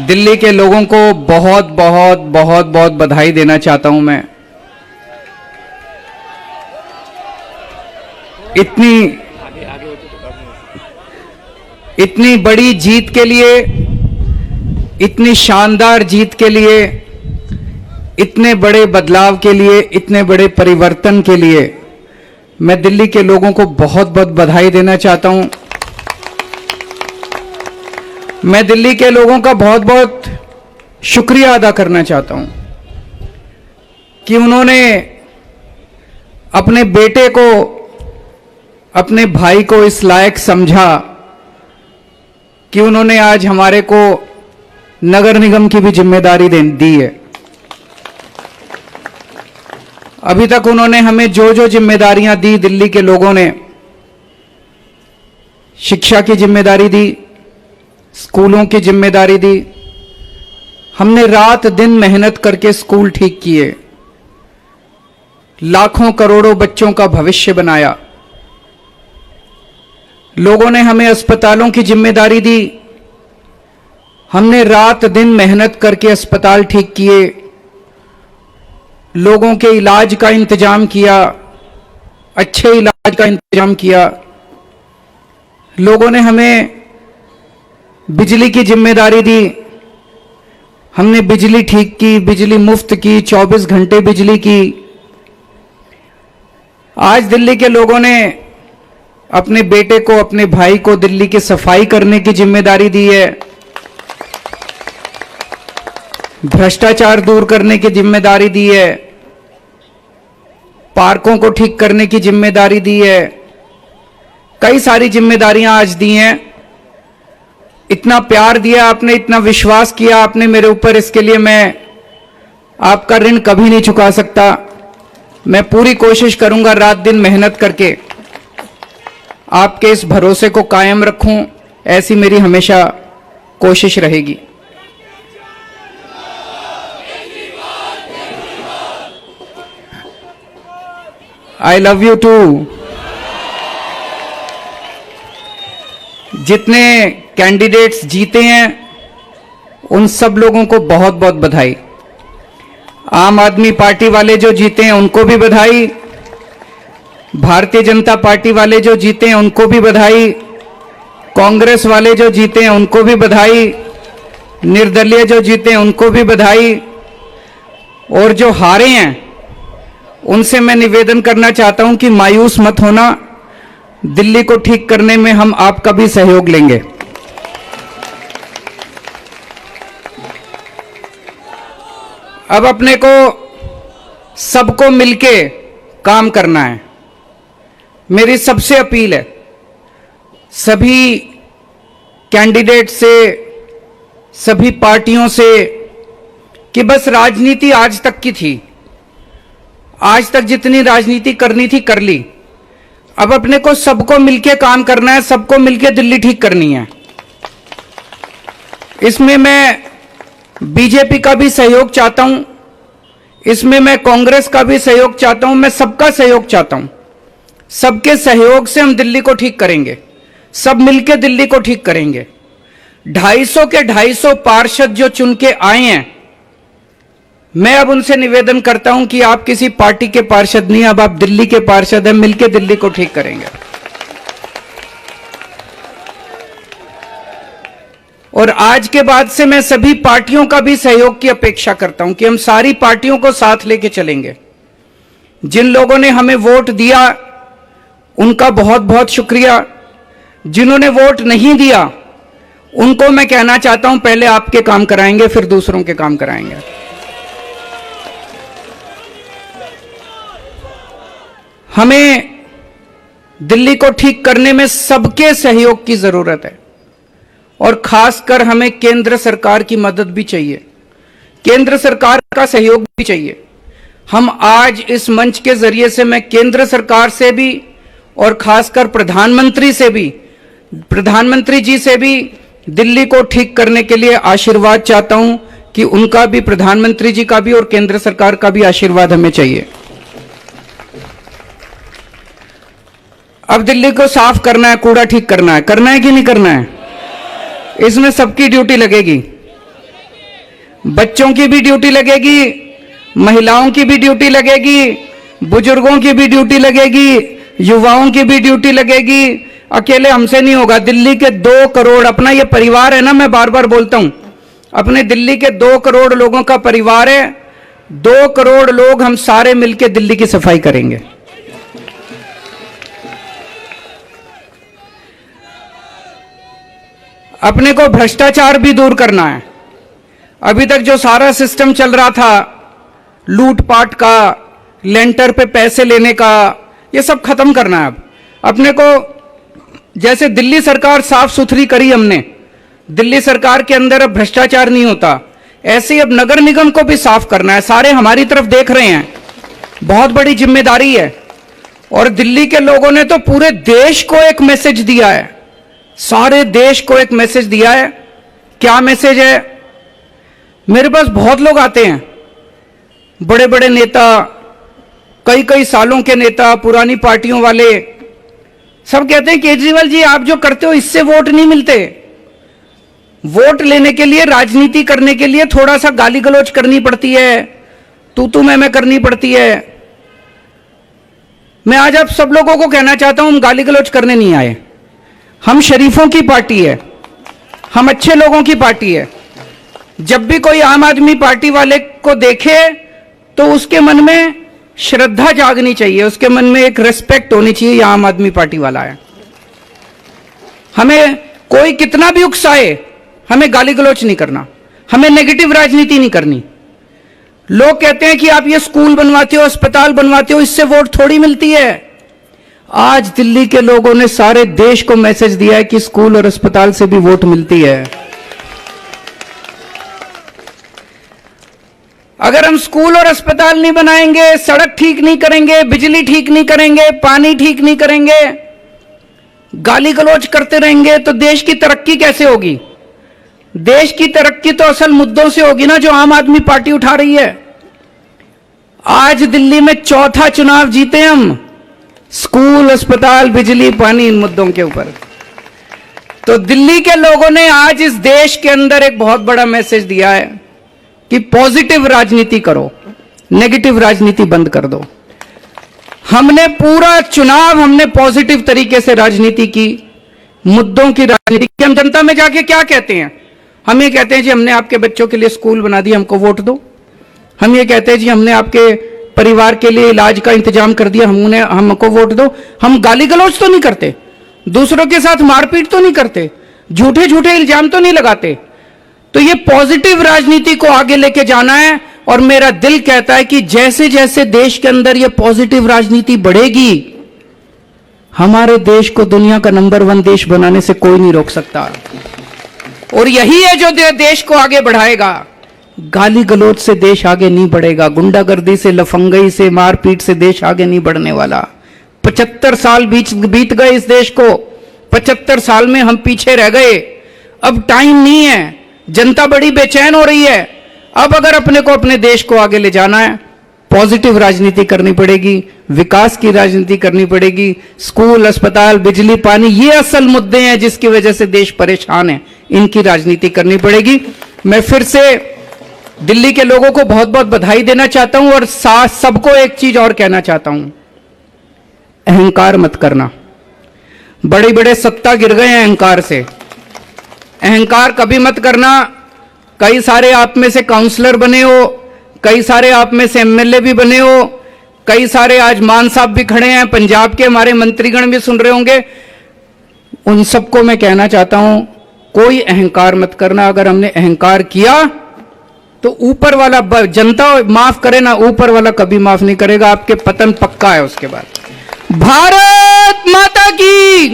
दिल्ली के लोगों को बहुत बहुत बहुत बहुत बधाई देना चाहता हूं मैं। इतनी बड़ी जीत के लिए, इतनी शानदार जीत के लिए, इतने बड़े बदलाव के लिए, इतने बड़े परिवर्तन के लिए मैं दिल्ली के लोगों को बहुत बहुत बधाई देना चाहता हूं। मैं दिल्ली के लोगों का बहुत बहुत शुक्रिया अदा करना चाहता हूं कि उन्होंने अपने बेटे को, अपने भाई को इस लायक समझा कि उन्होंने आज हमारे को नगर निगम की भी जिम्मेदारी दी है। अभी तक उन्होंने हमें जो जो जिम्मेदारियां दी, दिल्ली के लोगों ने शिक्षा की जिम्मेदारी दी, स्कूलों की जिम्मेदारी दी। हमने रात दिन मेहनत करके स्कूल ठीक किए, लाखों करोड़ों बच्चों का भविष्य बनाया। लोगों ने हमें अस्पतालों की जिम्मेदारी दी, हमने रात दिन मेहनत करके अस्पताल ठीक किए, लोगों के इलाज का इंतजाम किया, अच्छे इलाज का इंतजाम किया। लोगों ने हमें बिजली की जिम्मेदारी दी, हमने बिजली ठीक की, बिजली मुफ्त की, 24 घंटे बिजली की। आज दिल्ली के लोगों ने अपने बेटे को, अपने भाई को दिल्ली की सफाई करने की जिम्मेदारी दी है, भ्रष्टाचार दूर करने की जिम्मेदारी दी है, पार्कों को ठीक करने की जिम्मेदारी दी है। कई सारी जिम्मेदारियां आज दी हैं। इतना प्यार दिया आपने, इतना विश्वास किया आपने मेरे ऊपर, इसके लिए मैं आपका ऋण कभी नहीं चुका सकता। मैं पूरी कोशिश करूंगा रात दिन मेहनत करके आपके इस भरोसे को कायम रखूं, ऐसी मेरी हमेशा कोशिश रहेगी। I love you too. जितने कैंडिडेट्स जीते हैं उन सब लोगों को बहुत बहुत बधाई। आम आदमी पार्टी वाले जो जीते हैं उनको भी बधाई, भारतीय जनता पार्टी वाले जो जीते हैं उनको भी बधाई, कांग्रेस वाले जो जीते हैं उनको भी बधाई, निर्दलीय जो जीते हैं उनको भी बधाई, और जो हारे हैं उनसे मैं निवेदन करना चाहता हूं कि मायूस मत होना, दिल्ली को ठीक करने में हम आपका भी सहयोग लेंगे। अब अपने को सबको मिलके काम करना है। मेरी सबसे अपील है सभी कैंडिडेट से, सभी पार्टियों से, कि बस राजनीति आज तक की थी, आज तक जितनी राजनीति करनी थी कर ली। अब अपने को सबको मिलके काम करना है, सबको मिलके दिल्ली ठीक करनी है। इसमें मैं बीजेपी का भी सहयोग चाहता हूं, इसमें मैं कांग्रेस का भी सहयोग चाहता हूं, मैं सबका सहयोग चाहता हूं। सबके सहयोग से हम दिल्ली को ठीक करेंगे, सब मिलके दिल्ली को ठीक करेंगे। 250 के 250 पार्षद जो चुन के आए हैं, मैं अब उनसे निवेदन करता हूं कि आप किसी पार्टी के पार्षद नहीं, अब आप दिल्ली के पार्षद हैं, मिलके दिल्ली को ठीक करेंगे। और आज के बाद से मैं सभी पार्टियों का भी सहयोग की अपेक्षा करता हूं कि हम सारी पार्टियों को साथ लेके चलेंगे। जिन लोगों ने हमें वोट दिया उनका बहुत बहुत शुक्रिया, जिन्होंने वोट नहीं दिया उनको मैं कहना चाहता हूं पहले आपके काम कराएंगे, फिर दूसरों के काम कराएंगे। हमें दिल्ली को ठीक करने में सबके सहयोग की जरूरत है, और खासकर हमें केंद्र सरकार की मदद भी चाहिए, केंद्र सरकार का सहयोग भी चाहिए। हम आज इस मंच के जरिए से मैं केंद्र सरकार से भी और खासकर प्रधानमंत्री से भी, प्रधानमंत्री जी से भी दिल्ली को ठीक करने के लिए आशीर्वाद चाहता हूं कि उनका भी, प्रधानमंत्री जी का भी और केंद्र सरकार का भी आशीर्वाद हमें चाहिए। अब दिल्ली को साफ करना है, कूड़ा ठीक करना है कि नहीं करना है? इसमें सबकी ड्यूटी लगेगी। बच्चों की भी ड्यूटी लगेगी, महिलाओं की भी ड्यूटी लगेगी, बुजुर्गों की भी ड्यूटी लगेगी, युवाओं की भी ड्यूटी लगेगी। अकेले हमसे नहीं होगा। दिल्ली के 2 करोड़, अपना ये परिवार है ना, मैं बार बार बोलता हूं, अपने दिल्ली के 2 करोड़ लोगों का परिवार है। 2 करोड़ लोग हम सारे मिलकर दिल्ली की सफाई करेंगे। अपने को भ्रष्टाचार भी दूर करना है। अभी तक जो सारा सिस्टम चल रहा था, लूटपाट का, लेंटर पे पैसे लेने का, ये सब खत्म करना है। अब अपने को, जैसे दिल्ली सरकार साफ सुथरी करी हमने, दिल्ली सरकार के अंदर अब भ्रष्टाचार नहीं होता, ऐसे ही अब नगर निगम को भी साफ करना है। सारे हमारी तरफ देख रहे हैं, बहुत बड़ी जिम्मेदारी है। और दिल्ली के लोगों ने तो पूरे देश को एक मैसेज दिया है, सारे देश को एक मैसेज दिया है। क्या मैसेज है? मेरे पास बहुत लोग आते हैं, बड़े बड़े नेता, कई कई सालों के नेता, पुरानी पार्टियों वाले, सब कहते हैं केजरीवाल जी आप जो करते हो इससे वोट नहीं मिलते। वोट लेने के लिए, राजनीति करने के लिए थोड़ा सा गाली गलौज करनी पड़ती है, तू मैं करनी पड़ती है। मैं आज आप सब लोगों को कहना चाहता हूं, हम गाली गलौज करने नहीं आए। हम शरीफों की पार्टी है, हम अच्छे लोगों की पार्टी है। जब भी कोई आम आदमी पार्टी वाले को देखे तो उसके मन में श्रद्धा जागनी चाहिए, उसके मन में एक रिस्पेक्ट होनी चाहिए, ये आम आदमी पार्टी वाला है। हमें कोई कितना भी उकसाए, हमें गाली गलौच नहीं करना, हमें नेगेटिव राजनीति नहीं करनी। लोग कहते हैं कि आप ये स्कूल बनवाते हो, अस्पताल बनवाते हो, इससे वोट थोड़ी मिलती है। आज दिल्ली के लोगों ने सारे देश को मैसेज दिया है कि स्कूल और अस्पताल से भी वोट मिलती है। अगर हम स्कूल और अस्पताल नहीं बनाएंगे, सड़क ठीक नहीं करेंगे, बिजली ठीक नहीं करेंगे, पानी ठीक नहीं करेंगे, गाली गलौज करते रहेंगे, तो देश की तरक्की कैसे होगी? देश की तरक्की तो असल मुद्दों से होगी ना, जो आम आदमी पार्टी उठा रही है। आज दिल्ली में 4था चुनाव जीते हम, स्कूल, अस्पताल, बिजली, पानी, इन मुद्दों के ऊपर। तो दिल्ली के लोगों ने आज इस देश के अंदर एक बहुत बड़ा मैसेज दिया है कि पॉजिटिव राजनीति करो, नेगेटिव राजनीति बंद कर दो। हमने पूरा चुनाव हमने पॉजिटिव तरीके से राजनीति की, मुद्दों की राजनीति की। हम जनता में जाके क्या कहते हैं? हम ये कहते हैं जी हमने आपके बच्चों के लिए स्कूल बना दिया, हमको वोट दो। हम ये कहते हैं जी हमने आपके परिवार के लिए इलाज का इंतजाम कर दिया, हमको वोट दो। हम गाली गलौज तो नहीं करते, दूसरों के साथ मारपीट तो नहीं करते, झूठे झूठे इल्जाम तो नहीं लगाते। तो ये पॉजिटिव राजनीति को आगे लेके जाना है। और मेरा दिल कहता है कि जैसे जैसे देश के अंदर ये पॉजिटिव राजनीति बढ़ेगी, हमारे देश को दुनिया का नंबर 1 देश बनाने से कोई नहीं रोक सकता। और यही है जो देश को आगे बढ़ाएगा। गाली गलौज से देश आगे नहीं बढ़ेगा, गुंडागर्दी से, लफंगई से, मारपीट से देश आगे नहीं बढ़ने वाला। 75 साल बीत गए इस देश को, 75 साल में हम पीछे रह गए। अब टाइम नहीं है, जनता बड़ी बेचैन हो रही है। अब अगर अपने को, अपने देश को आगे ले जाना है, पॉजिटिव राजनीति करनी पड़ेगी, विकास की राजनीति करनी पड़ेगी। स्कूल, अस्पताल, बिजली, पानी, ये असल मुद्दे हैं जिसकी वजह से देश परेशान है, इनकी राजनीति करनी पड़ेगी। मैं फिर से दिल्ली के लोगों को बहुत बहुत बधाई देना चाहता हूं और साथ सबको एक चीज और कहना चाहता हूं, अहंकार मत करना। बड़े बड़े सत्ता गिर गए हैं अहंकार से, अहंकार कभी मत करना। कई सारे आप में से काउंसलर बने हो, कई सारे आप में से एमएलए भी बने हो, कई सारे आज मान साहब भी खड़े हैं, पंजाब के हमारे मंत्रीगण भी सुन रहे होंगे। उन सबको मैं कहना चाहता हूं, कोई अहंकार मत करना। अगर हमने अहंकार किया तो ऊपर वाला, जनता माफ करे ना, ऊपर वाला कभी माफ नहीं करेगा, आपके पतन पक्का है उसके बाद। भारत माता की